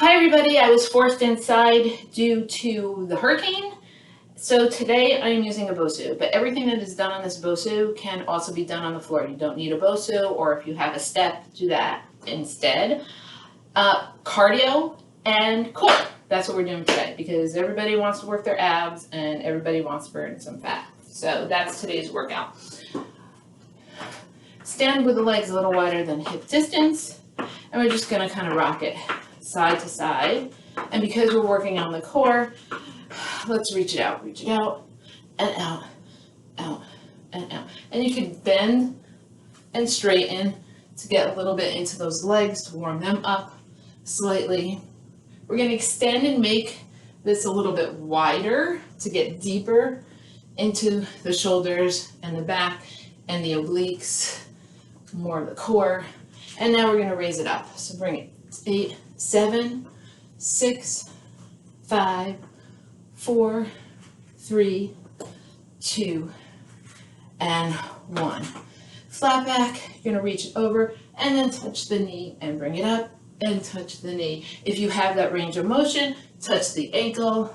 Hi everybody, I was forced inside due to the hurricane. So today I am using a BOSU, but everything that is done on this BOSU can also be done on the floor. You don't need a BOSU, or if you have a step, do that instead. Cardio and core, that's what we're doing today because everybody wants to work their abs and everybody wants to burn some fat. So that's today's workout. Stand with the legs a little wider than hip distance, and we're just gonna kind of rock it side to side. And because we're working on the core, let's reach it out and out, out and out. And you can bend and straighten to get a little bit into those legs to warm them up slightly. We're going to extend and make this a little bit wider to get deeper into the shoulders and the back and the obliques, more of the core. And now we're going to raise it up. So bring it 8, 7, 6, 5, 4, 3, 2, and 1. Flat back, you're gonna reach it over and then touch the knee and bring it up and touch the knee. If you have that range of motion, touch the ankle.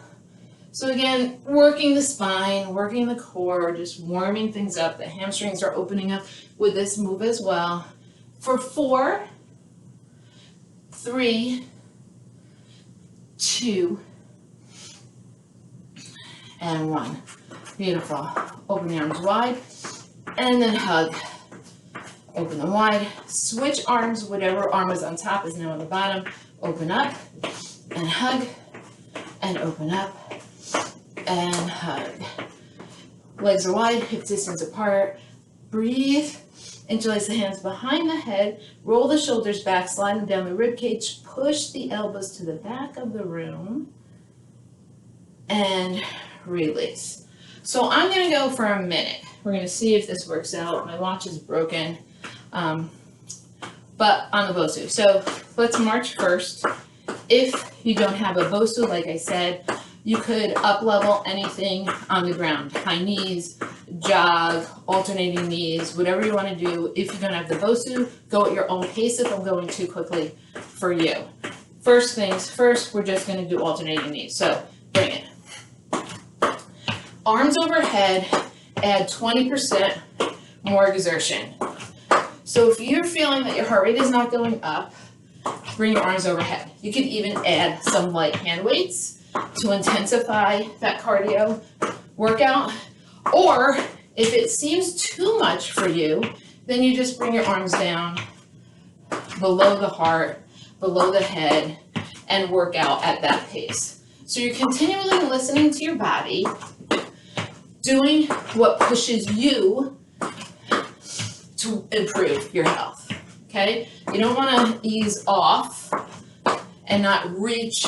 So again, working the spine, working the core, just warming things up. The hamstrings are opening up with this move as well. For 4, 3, 2, and 1. Beautiful. Open the arms wide and then hug. Open them wide. Switch arms. Whatever arm was on top is now on the bottom. Open up and hug and open up and hug. Legs are wide, hip distance apart. Breathe. Interlace the hands behind the head. Roll the shoulders back, slide them down the rib cage. Push the elbows to the back of the room and release. So I'm going to go for a minute. We're going to see if this works out. My watch is broken, but on the BOSU. So let's march first. If you don't have a BOSU, like I said, you could up level anything on the ground. High knees, jog, alternating knees, whatever you want to do. If you don't have the BOSU, go at your own pace if I'm going too quickly for you. First things first, we're just going to do alternating knees. So bring it. Arms overhead, add 20% more exertion. So if you're feeling that your heart rate is not going up, bring your arms overhead. You could even add some light hand weights to intensify that cardio workout. Or if it seems too much for you, then you just bring your arms down below the heart, below the head, and work out at that pace. So you're continually listening to your body, doing what pushes you to improve your health, okay? You don't want to ease off and not reach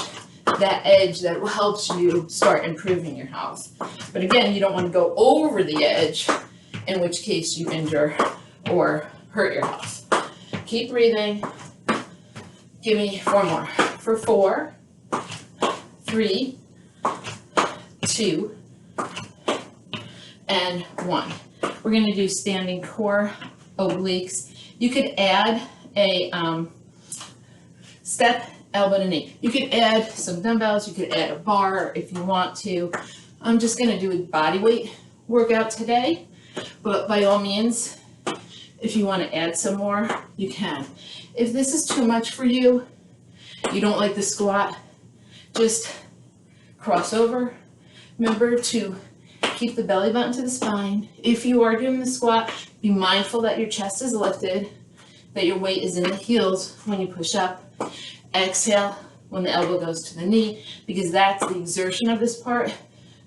that edge that helps you start improving your health. But again, you don't want to go over the edge, in which case you injure or hurt your health. Keep breathing. Give me 4 more. For 4, 3, 2, and 1. We're going to do standing core, obliques. You could add a step, elbow to knee. You could add some dumbbells. You could add a bar if you want to. I'm just going to do a body weight workout today, but by all means, if you want to add some more, you can. If this is too much for you, you don't like the squat, just cross over. Remember to keep the belly button to the spine. If you are doing the squat, be mindful that your chest is lifted, that your weight is in the heels when you push up. Exhale when the elbow goes to the knee, because that's the exertion of this part,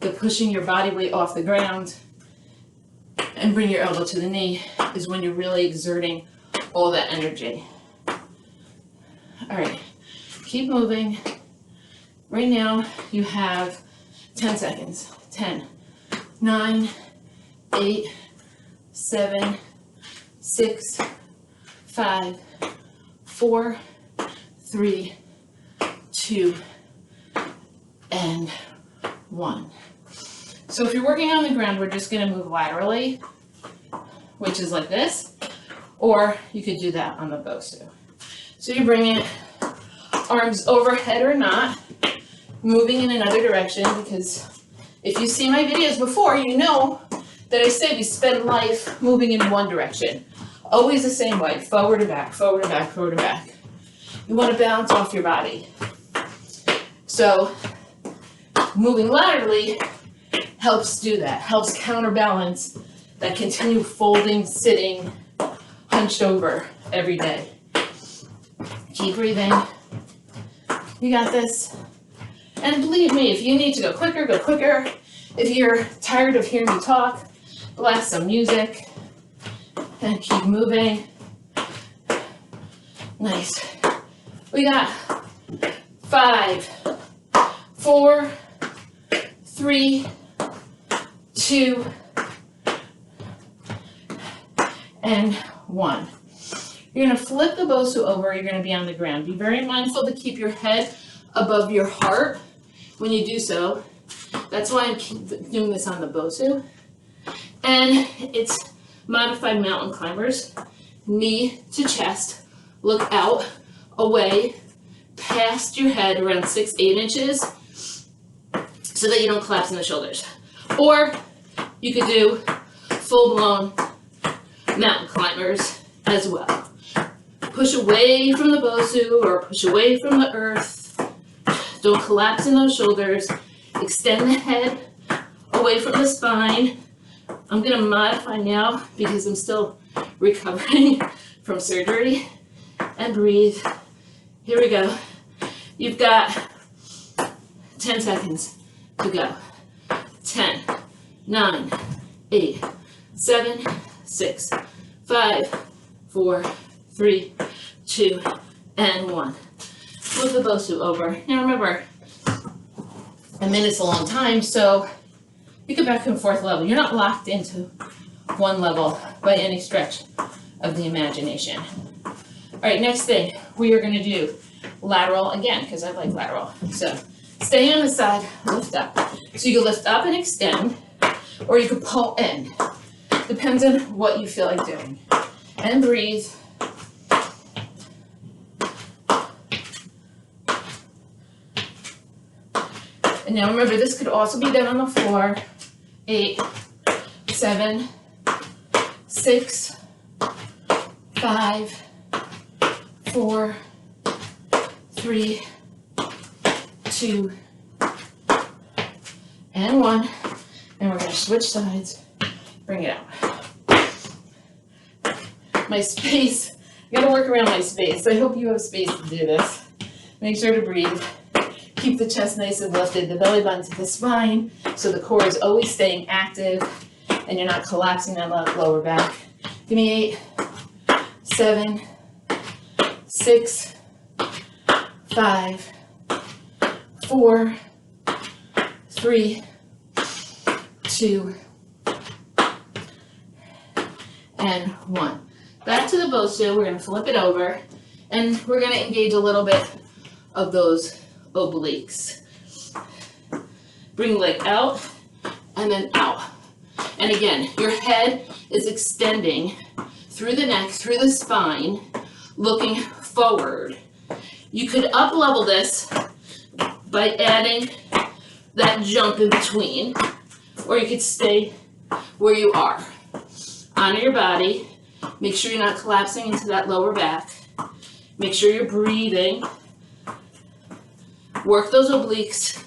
the pushing your body weight off the ground and bring your elbow to the knee is when you're really exerting all that energy. All right, keep moving. Right now you have 10 seconds. 10, 9, 8, 7, 6, 5, 4, 3, 2, and 1. So if you're working on the ground, we're just going to move laterally, which is like this, or you could do that on the BOSU. So you bring it arms overhead or not, moving in another direction, because if you see my videos before, you know that I say we spend life moving in one direction. Always the same way, forward and back, forward and back, forward and back. You want to bounce off your body. So moving laterally helps do that, helps counterbalance that continued folding, sitting, hunched over every day. Keep breathing. You got this. And believe me, if you need to go quicker, go quicker. If you're tired of hearing me talk, blast some music and keep moving. Nice. We got 5, 4, 3, 2, and 1. You're going to flip the BOSU over. You're going to be on the ground. Be very mindful to keep your head above your heart when you do so. That's why I'm doing this on the BOSU. And it's modified mountain climbers. Knee to chest. Look out, away, past your head around 6, 8 inches so that you don't collapse in the shoulders. Or you could do full-blown mountain climbers as well. Push away from the BOSU or push away from the earth. Don't collapse in those shoulders. Extend the head away from the spine. I'm going to modify now because I'm still recovering from surgery. And breathe. Here we go. You've got 10 seconds to go. 10, 9, 8, 7, 6, 5, 4, 3, 2, and 1. Flip the BOSU over. Now remember, a minute's a long time, so you go back and forth level. You're not locked into one level by any stretch of the imagination. All right, next thing, we are going to do lateral again, because I like lateral. So stay on the side, lift up. So you can lift up and extend, or you can pull in. Depends on what you feel like doing. And breathe. And now remember, this could also be done on the floor. 8, 7, 6, 5, 4, 3, 2, and 1. And we're going to switch sides. Bring it out. My space, I got to work around my space. I hope you have space to do this. Make sure to breathe. Keep the chest nice and lifted, the belly button to the spine, so the core is always staying active and you're not collapsing that lower back. Give me 8, 7, 6, 5, 4, 3, 2, and 1. Back to the BOSU. We're going to flip it over, and we're going to engage a little bit of those obliques. Bring the leg out, and then out. And again, your head is extending through the neck, through the spine, looking forward. You could up-level this by adding that jump in between, or you could stay where you are. Honor your body. Make sure you're not collapsing into that lower back. Make sure you're breathing. Work those obliques.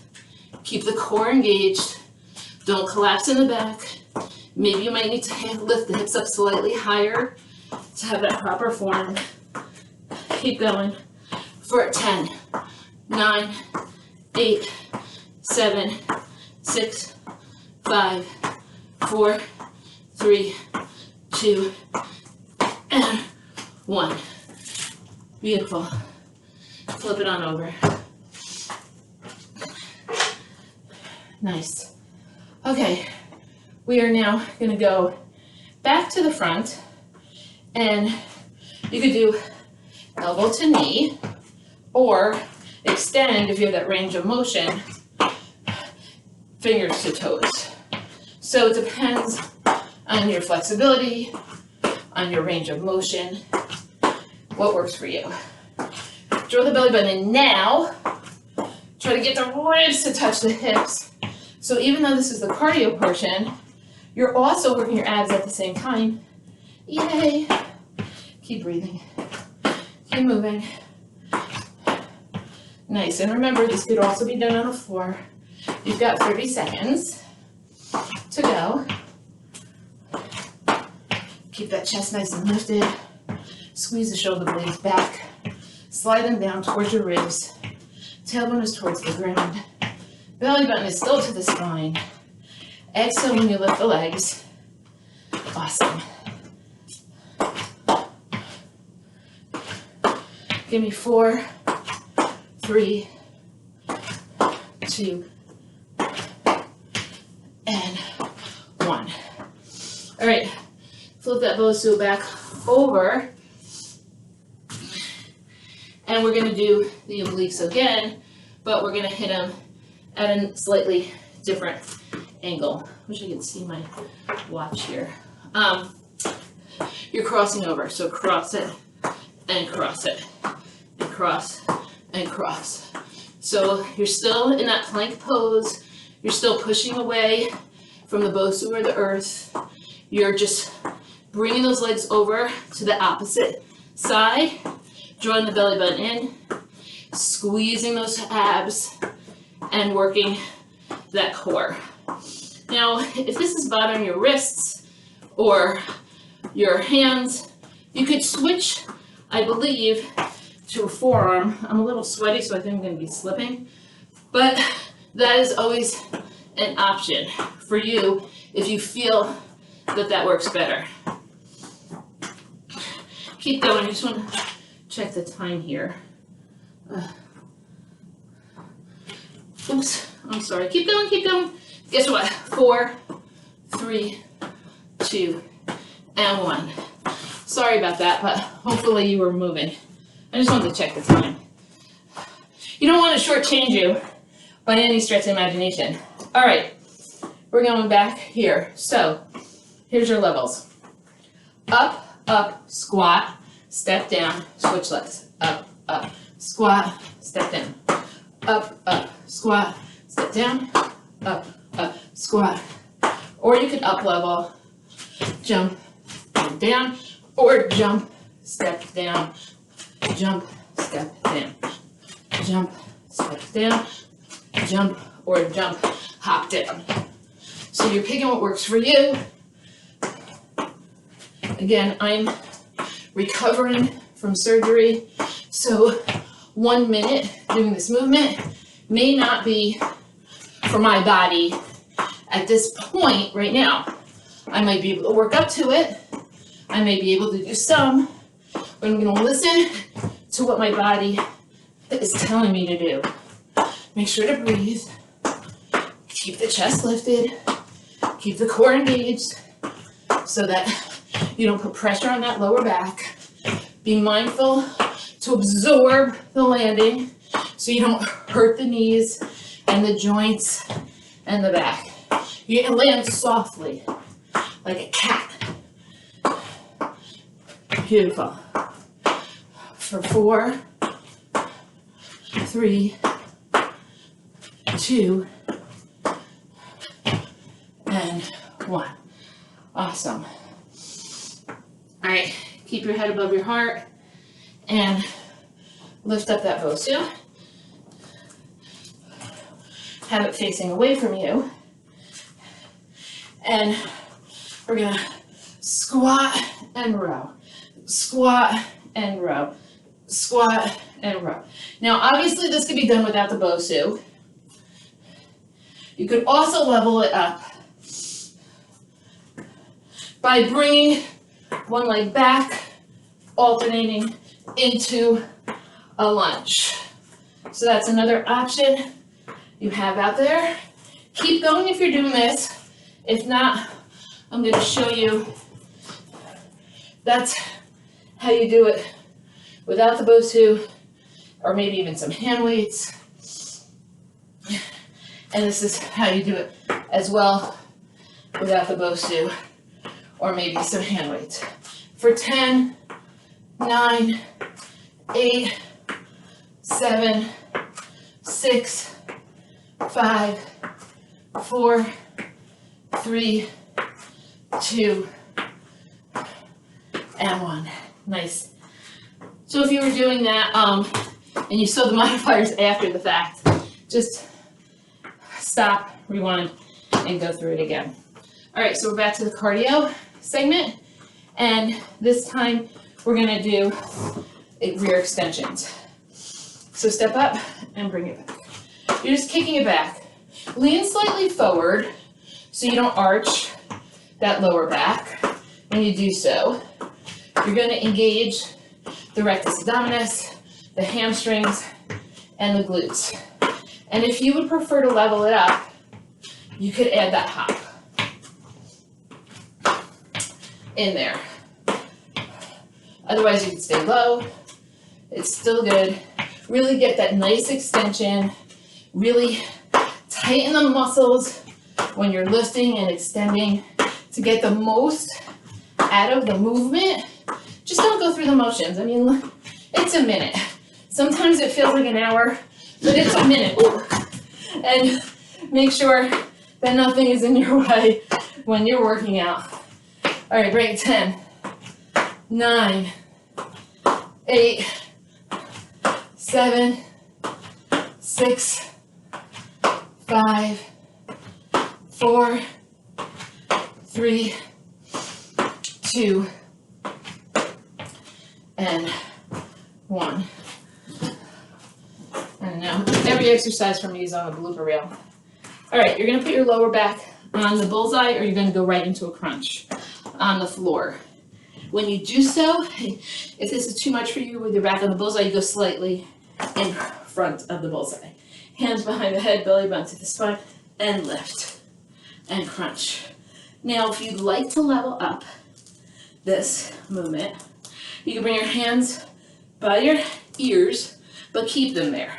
Keep the core engaged. Don't collapse in the back. Maybe you might need to lift the hips up slightly higher to have that proper form. Keep going for 10, 9, 8, 7, 6, 5, 4, 3, 2, and 1. Beautiful. Flip it on over. Nice. Okay, we are now going to go back to the front, and you could do elbow to knee, or extend, if you have that range of motion, fingers to toes. So it depends on your flexibility, on your range of motion, what works for you. Draw the belly button in now. Try to get the ribs to touch the hips. So even though this is the cardio portion, you're also working your abs at the same time. Yay! Keep breathing. Keep moving. Nice. And remember, this could also be done on the floor. You've got 30 seconds to go. Keep that chest nice and lifted. Squeeze the shoulder blades back. Slide them down towards your ribs. Tailbone is towards the ground. Belly button is still to the spine. Exhale when you lift the legs. Awesome. Give me 4, 3, 2, and 1. All right, flip that BOSU back over. And we're gonna do the obliques again, but we're gonna hit them at a slightly different angle. Wish I could see my watch here. You're crossing over, so cross it and cross it and cross and cross. So you're still in that plank pose. You're still pushing away from the BOSU or the earth. You're just bringing those legs over to the opposite side, drawing the belly button in, squeezing those abs, and working that core. Now, if this is bothering your wrists or your hands, you could switch, I believe, to a forearm. I'm a little sweaty, so I think I'm going to be slipping, but that is always an option for you if you feel that that works better. Keep going. I just want to check the time here. Oops, I'm sorry. Keep going, keep going. Guess what? 4, 3, 2, and 1. Sorry about that, but hopefully you were moving. I just wanted to check the time. You don't want to shortchange you by any stretch of imagination. All right, we're going back here. So here's your levels. Up, up, squat, step down, switch legs. Up, up, squat, step down. Up, up, squat, step down. Up, up, squat. Or you could up level, jump, and down, or jump, step down, jump, step down, jump, step down, jump, or jump, hop down. So you're picking what works for you. Again, I'm recovering from surgery, so 1 minute doing this movement may not be for my body at this point right now. I might be able to work up to it. I may be able to do some, but I'm going to listen to what my body is telling me to do. Make sure to breathe. Keep the chest lifted. Keep the core engaged so that you don't put pressure on that lower back. Be mindful to absorb the landing so you don't hurt the knees and the joints and the back. You land softly, like a cat. Beautiful. For 4, 3, 2, and 1. Awesome. All right, keep your head above your heart and lift up that BOSU. Have it facing away from you. And we're gonna squat and row, squat and row, squat and row. Now, obviously this could be done without the BOSU. You could also level it up by bringing one leg back, alternating into a lunge. So that's another option you have out there. Keep going if you're doing this. If not, I'm going to show you that's how you do it without the BOSU, or maybe even some hand weights. And this is how you do it as well without the BOSU, or maybe some hand weights. For 10, 9, 8, 7, 6, 5, 4, 3, 2, and 1. Nice. So if you were doing that, and you saw the modifiers after the fact, just stop, rewind, and go through it again. All right, so we're back to the cardio segment, and this time we're gonna do rear extensions. So step up and bring it back. You're just kicking it back. Lean slightly forward so you don't arch that lower back. When you do so, you're gonna engage the rectus abdominis, the hamstrings, and the glutes. And if you would prefer to level it up, you could add that hop in there. Otherwise, you can stay low. It's still good. Really get that nice extension. Really tighten the muscles when you're lifting and extending to get the most out of the movement. Just don't go through the motions. I mean, it's a minute. Sometimes it feels like an hour, but it's a minute. And make sure that nothing is in your way when you're working out. All right, break 10, 9, 8, 7, 6, 5, 4, 3, 2, and 1. And now every exercise for me is on the blooper reel. All right, you're gonna put your lower back on the bullseye, or you're gonna go right into a crunch on the floor. When you do so, if this is too much for you with your back on the bullseye, you go slightly in front of the bullseye. Hands behind the head, belly button to the spine, and lift and crunch. Now, if you'd like to level up this movement, you can bring your hands by your ears, but keep them there.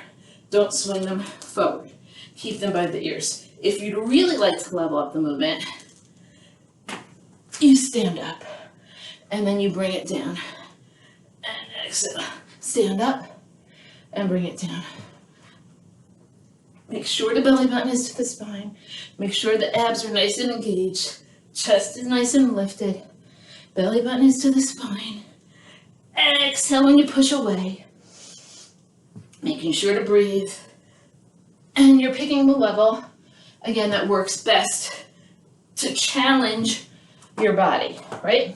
Don't swing them forward. Keep them by the ears. If you'd really like to level up the movement, you stand up, and then you bring it down. And exhale. Stand up, and bring it down. Make sure the belly button is to the spine. Make sure the abs are nice and engaged. Chest is nice and lifted. Belly button is to the spine. Exhale when you push away. Making sure to breathe. And you're picking the level, again, that works best to challenge your body, right?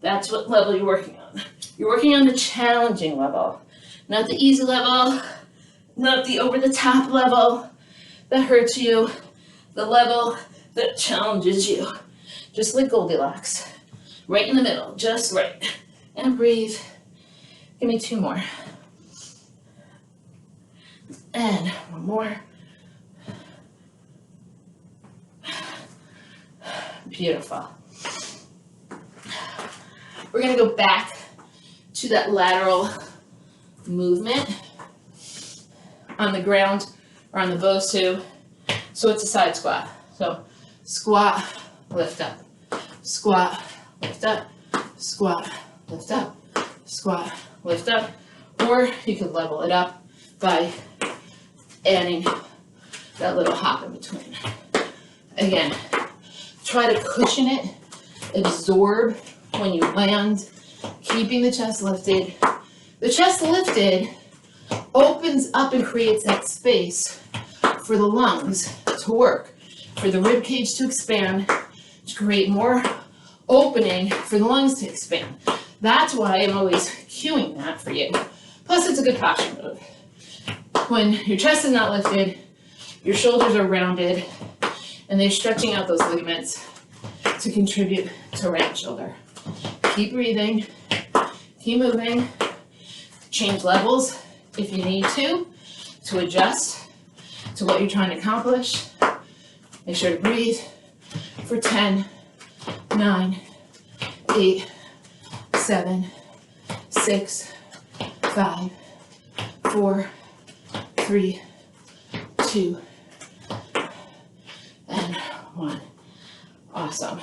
That's what level you're working on. You're working on the challenging level, not the easy level, not the over-the-top level that hurts you, the level that challenges you. Just like Goldilocks, right in the middle, just right. And breathe. Give me 2 more. And 1 more. Beautiful. We're gonna go back to that lateral movement on the ground or on the BOSU. So it's a side squat. So squat, lift up, squat, lift up, squat, lift up, squat, lift up. Or you could level it up by adding that little hop in between. Again, try to cushion it, absorb when you land, keeping the chest lifted. The chest lifted opens up and creates that space for the lungs to work, for the rib cage to expand, to create more opening for the lungs to expand. That's why I'm always cueing that for you. Plus, it's a good posture move. When your chest is not lifted, your shoulders are rounded, and they're stretching out those ligaments to contribute to a round shoulder. Keep breathing, keep moving, change levels if you need to adjust to what you're trying to accomplish. Make sure to breathe for 10, 9, 8, 7, 6, 5, 4, 3, 2, and 1. Awesome.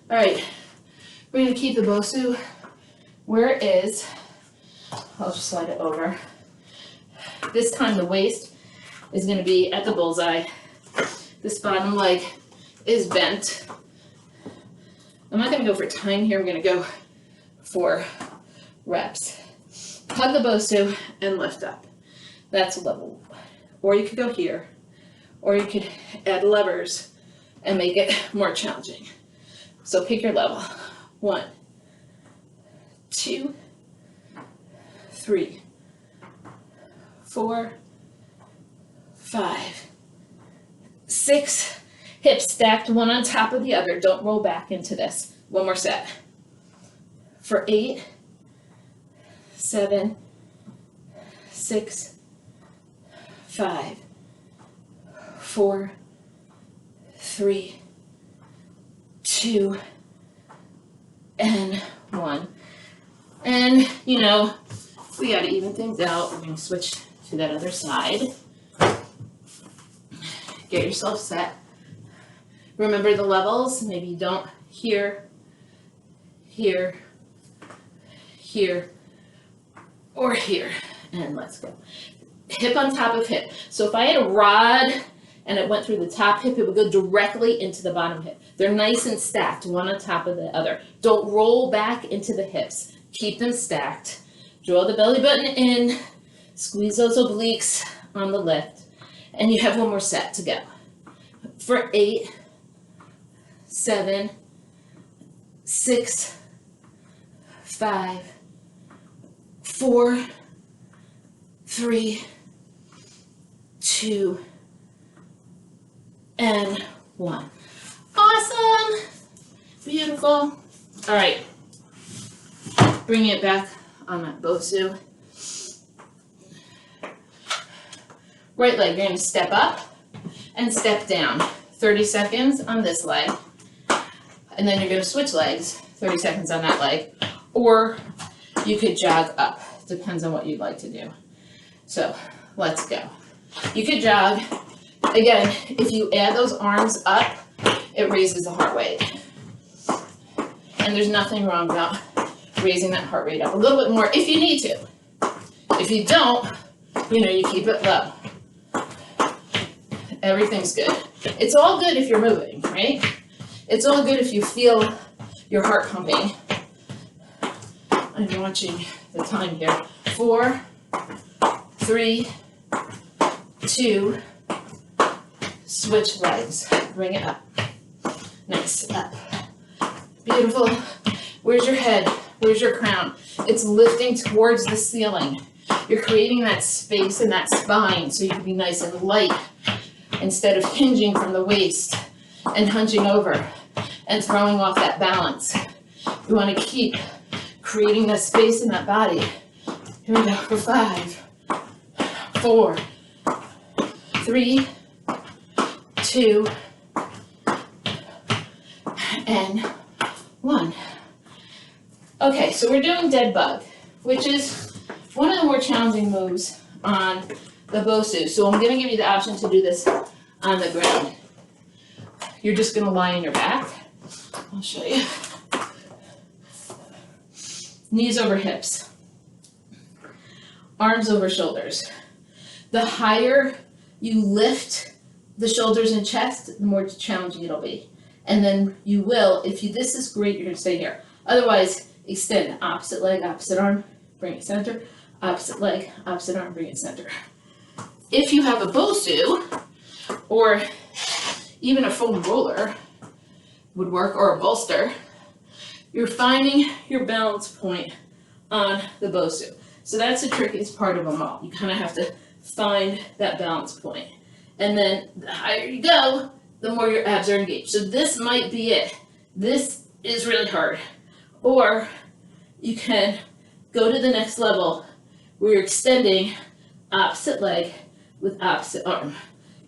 All right, we're gonna keep the BOSU where it is I'll just slide it over. This time the waist is going to be at the bullseye. This bottom leg is bent. I'm not going to go for time here. I'm going to go for reps. Hug the BOSU and lift up. That's a level. Or you could go here. Or you could add levers and make it more challenging. So pick your level. 1, 2, 3, 4, 5, 6. Hips stacked one on top of the other. Don't roll back into this. One more set. For 8, 7, 6, 5, 4, 3, 2, and 1. And, you know, we got to even things out. We're going to switch to that other side. Get yourself set. Remember the levels. Maybe you don't. Here, here, here, or here. And let's go. Hip on top of hip. So if I had a rod and it went through the top hip, it would go directly into the bottom hip. They're nice and stacked, one on top of the other. Don't roll back into the hips. Keep them stacked. Draw the belly button in. Squeeze those obliques on the lift. And you have one more set to go. For 8, 7, 6, 5, 4, 3, 2, and 1. Awesome! Beautiful. All right. Bring it back on that BOSU. Right leg, you're going to step up and step down. 30 seconds on this leg. And then you're going to switch legs, 30 seconds on that leg. Or you could jog up. Depends on what you'd like to do. So let's go. You could jog. Again, if you add those arms up, it raises the heart rate. And there's nothing wrong about raising that heart rate up a little bit more if you need to. If you don't, you know, you keep it low. Everything's good. It's all good if you're moving, right? It's all good if you feel your heart pumping. I'm watching the time here. 4, 3, 2, switch legs. Bring it up. Nice. Up. Beautiful. Where's your head? Where's your crown? It's lifting towards the ceiling. You're creating that space in that spine so you can be nice and light instead of hinging from the waist and hunching over and throwing off that balance. You want to keep creating that space in that body. Here we go for 5, 4, 3, 2, and 1. Okay, so we're doing dead bug, which is one of the more challenging moves on the BOSU. So I'm going to give you the option to do this on the ground. You're just going to lie on your back. I'll show you. Knees over hips. Arms over shoulders. The higher you lift the shoulders and chest, the more challenging it'll be. And then you will, this is great, you're going to stay here. Otherwise, extend opposite leg, opposite arm, bring it center. Opposite leg, opposite arm, bring it center. If you have a BOSU, or even a foam roller would work, or a bolster, you're finding your balance point on the BOSU. So that's the trickiest part of them all. You kind of have to find that balance point. And then the higher you go, the more your abs are engaged. So this might be it. This is really hard. Or you can go to the next level where you're extending opposite leg with opposite arm.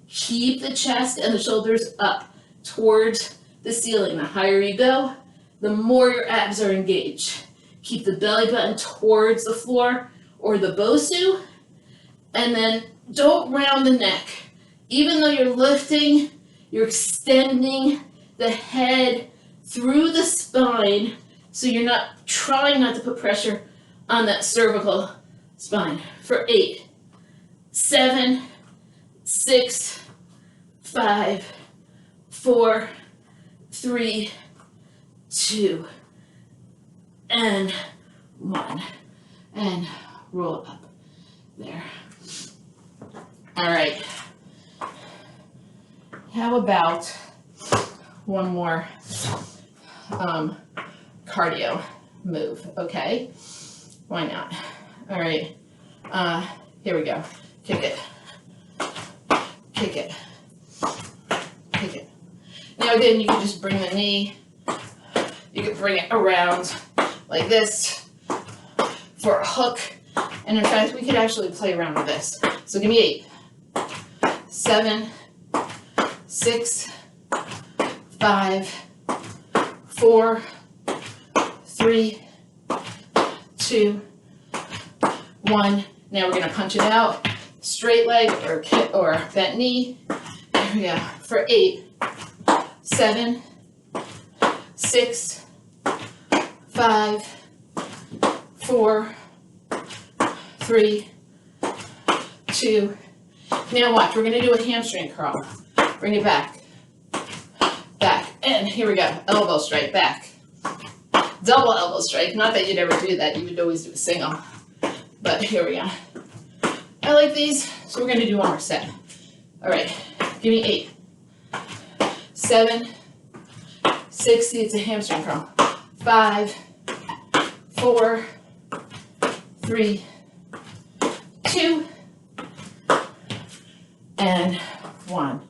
Keep the chest and the shoulders up towards the ceiling. The higher you go, the more your abs are engaged. Keep the belly button towards the floor or the BOSU, and then don't round the neck. Even though you're lifting, you're extending the head through the spine, so you're not trying not to put pressure on that cervical spine for 8, 7, 6, 5, 4, 3, 2, and 1. And roll up there. All right. How about one more cardio move, okay? Why not? All right. Here we go. Kick it. Kick it. Kick it. Now again, you can just bring the knee. You can bring it around like this for a hook. And in fact, we could actually play around with this. So give me 8, 7, 6, 5, 4, 3, 2, 1. Now we're going to punch it out. Straight leg or bent knee. Here we go. For 8, 7, 6, 5, 4, 3, 2. Now watch, we're going to do a hamstring curl. Bring it back. Back. And here we go. Elbow strike, back. Double elbow strike. Not that you'd ever do that. You would always do a single. But here we go. I like these, so we're going to do one more set. All right. Give me 8, 7, 6. See, it's a hamstring curl. 5, 4, 3, 2, and 1.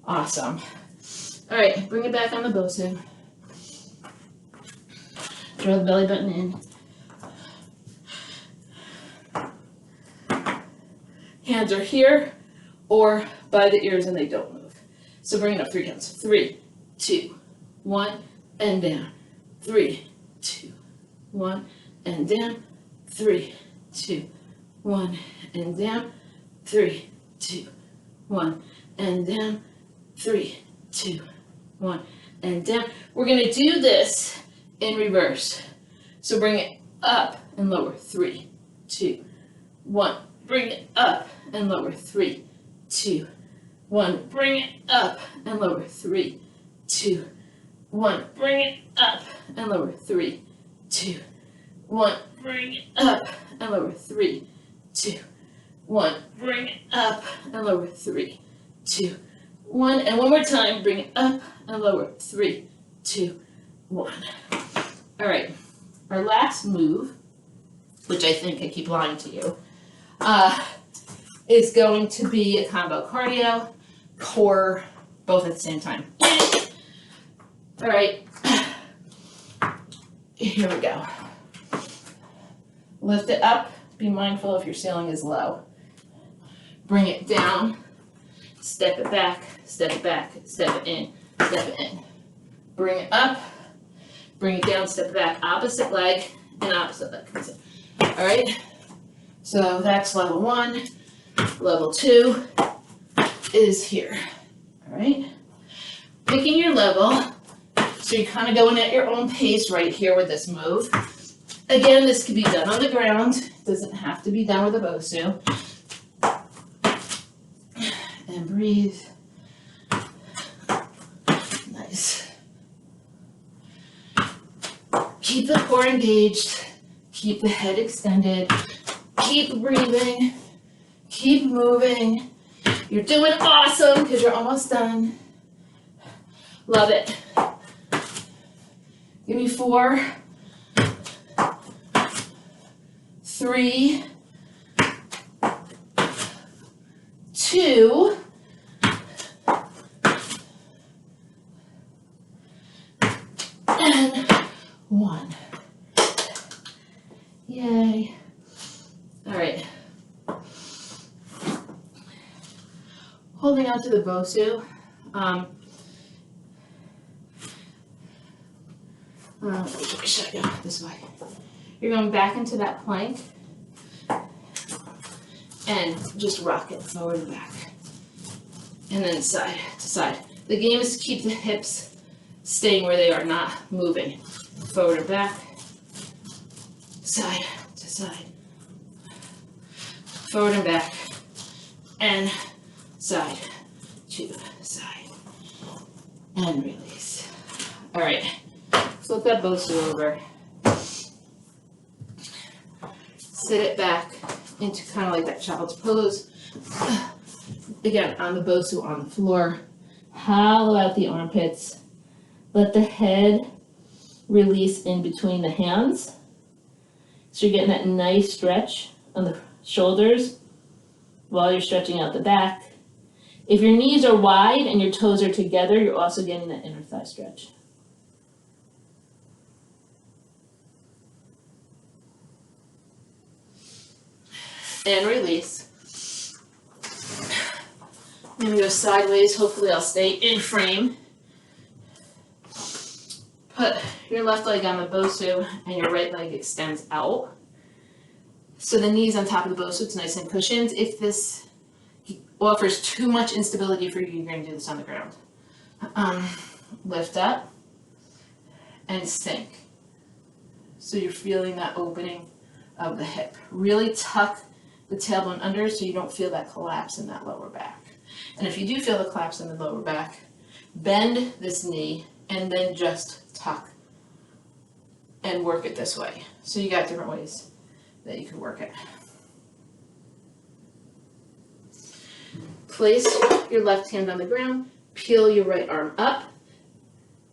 Awesome. All right, bring it back on the BOSU. Draw the belly button in. Hands are here or by the ears and they don't move. So bring it up 3 counts. 3, 2, 1, and down. 3, 2, 1, and down. 3, 2, 1, and down. 3, 2, 1, and down. 3, 2, 1, and down. We're going to do this in reverse. So bring it up and lower. 3, 2, 1. Bring it up and lower. 3, 2, 1. Bring it up and lower. 3, 2, 1. Bring it up and lower. 3, 2, 1. Bring it up and lower. 3, 2, 1. Bring it up and lower. 3, 2, 1. And one more time. Bring it up and lower. 3, 2, 1. All right. Our last move, which I think I keep lying to you, is going to be a combo cardio, core, both at the same time. All right. Here we go. Lift it up. Be mindful if your ceiling is low. Bring it down. Step it back. Step it back. Step it in. Step it in. Bring it up. Bring it down. Step it back. Opposite leg and opposite leg. All right. So that's level 1. Level 2 is here. All right. Picking your level. So you're kind of going at your own pace right here with this move. Again, this can be done on the ground. It doesn't have to be done with a BOSU. And breathe. Nice. Keep the core engaged. Keep the head extended. Keep breathing. Keep moving. You're doing awesome because you're almost done. Love it. Give me 4, 3, 2, and 1. Yay. All right. Holding on to the BOSU. Should I go this way? You're going back into that plank and just rock it forward and back. And then side to side. The game is to keep the hips staying where they are, not moving. Forward and back, side to side. forward and back, and side to side, and release. All right, flip that BOSU over. Sit it back into kind of like that child's pose. Again, on the BOSU on the floor. Hollow out the armpits. Let the head release in between the hands. So you're getting that nice stretch on the shoulders while you're stretching out the back. If your knees are wide and your toes are together, you're also getting that inner thigh stretch. And release. I'm gonna go sideways. Hopefully I'll stay in frame. Put your left leg on the BOSU and your right leg extends out. So the knees on top of the BOSU, it's nice and cushioned. If this offers too much instability for you, you're gonna do this on the ground. Lift up and sink. So you're feeling that opening of the hip. Really tuck the tailbone under so you don't feel that collapse in that lower back. And if you do feel the collapse in the lower back, bend this knee and then just tuck and work it this way. So you got different ways that you can work it. Place your left hand on the ground, peel your right arm up,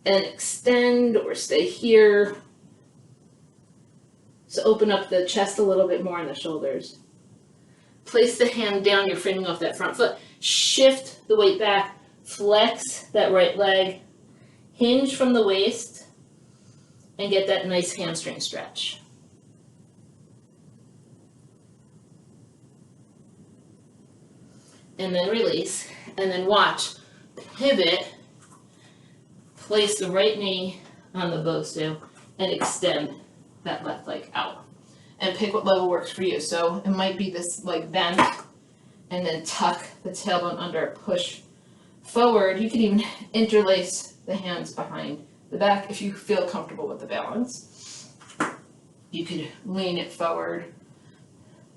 and extend or stay here. So open up the chest a little bit more and the shoulders. Place the hand down, you're framing off that front foot. Shift the weight back, flex that right leg, hinge from the waist, and get that nice hamstring stretch. And then release, and then watch, pivot, place the right knee on the BOSU, and extend that left leg out. And pick what level works for you. So it might be this like bend, and then tuck the tailbone under, push forward. You can even interlace the hands behind the back if you feel comfortable with the balance. You could lean it forward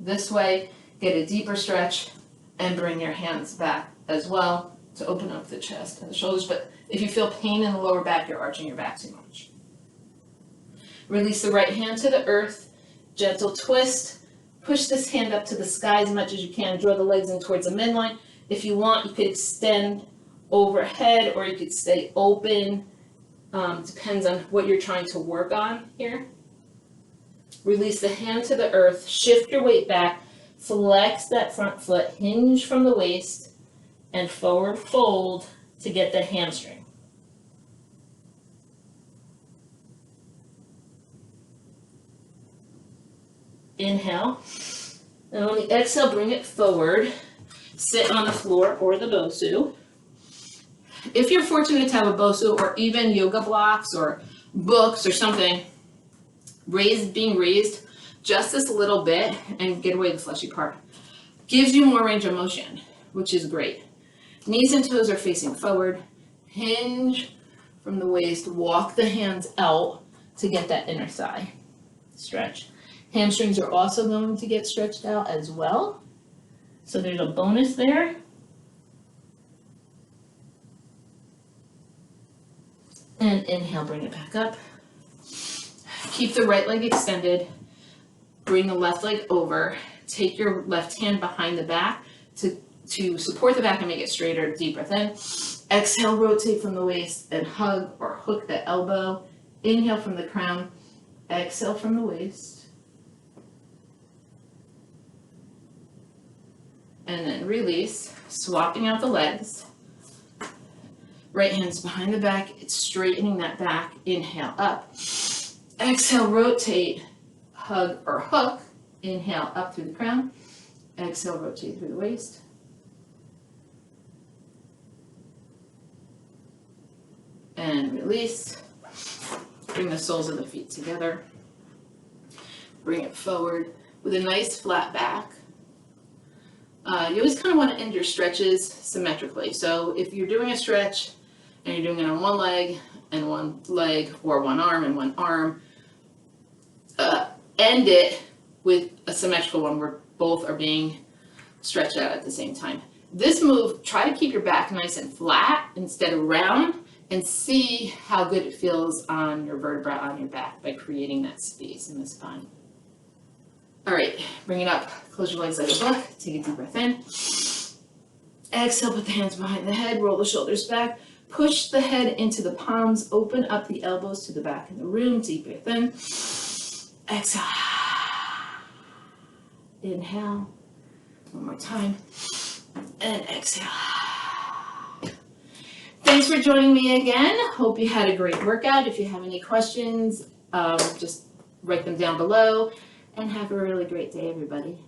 this way, get a deeper stretch, and bring your hands back as well to open up the chest and the shoulders. But if you feel pain in the lower back, you're arching your back too much. Release the right hand to the earth, gentle twist. Push this hand up to the sky as much as you can. Draw the legs in towards the midline. If you want, you could extend overhead or you could stay open. Depends on what you're trying to work on here. Release the hand to the earth. Shift your weight back. Flex that front foot. Hinge from the waist and forward fold to get the hamstring. Inhale, and on the exhale, bring it forward. Sit on the floor or the BOSU. If you're fortunate to have a BOSU or even yoga blocks or books or something, being raised just this little bit and get away the fleshy part gives you more range of motion, which is great. Knees and toes are facing forward. Hinge from the waist. Walk the hands out to get that inner thigh stretch. Hamstrings are also going to get stretched out as well. So there's a bonus there. And inhale, bring it back up. Keep the right leg extended. Bring the left leg over. Take your left hand behind the back to support the back and make it straighter. Deep breath in. Exhale, rotate from the waist and hug or hook the elbow. Inhale from the crown. Exhale from the waist. And then release, swapping out the legs. Right hand's behind the back, it's straightening that back. Inhale, up. Exhale, rotate, hug or hook. Inhale, up through the crown. Exhale, rotate through the waist. And release. Bring the soles of the feet together. Bring it forward with a nice flat back. You always kind of want to end your stretches symmetrically. So if you're doing a stretch and you're doing it on one leg and one leg, or one arm and one arm, end it with a symmetrical one where both are being stretch out at the same time. This move, try to keep your back nice and flat instead of round, and see how good it feels on your vertebra on your back by creating that space in the spine. All right, bring it up, close your legs like a book, take a deep breath in. Exhale, put the hands behind the head, roll the shoulders back, push the head into the palms, open up the elbows to the back of the room, deep breath in. Exhale. Inhale, one more time, and exhale. Thanks for joining me again. Hope you had a great workout. If you have any questions, just write them down below, and have a really great day, everybody.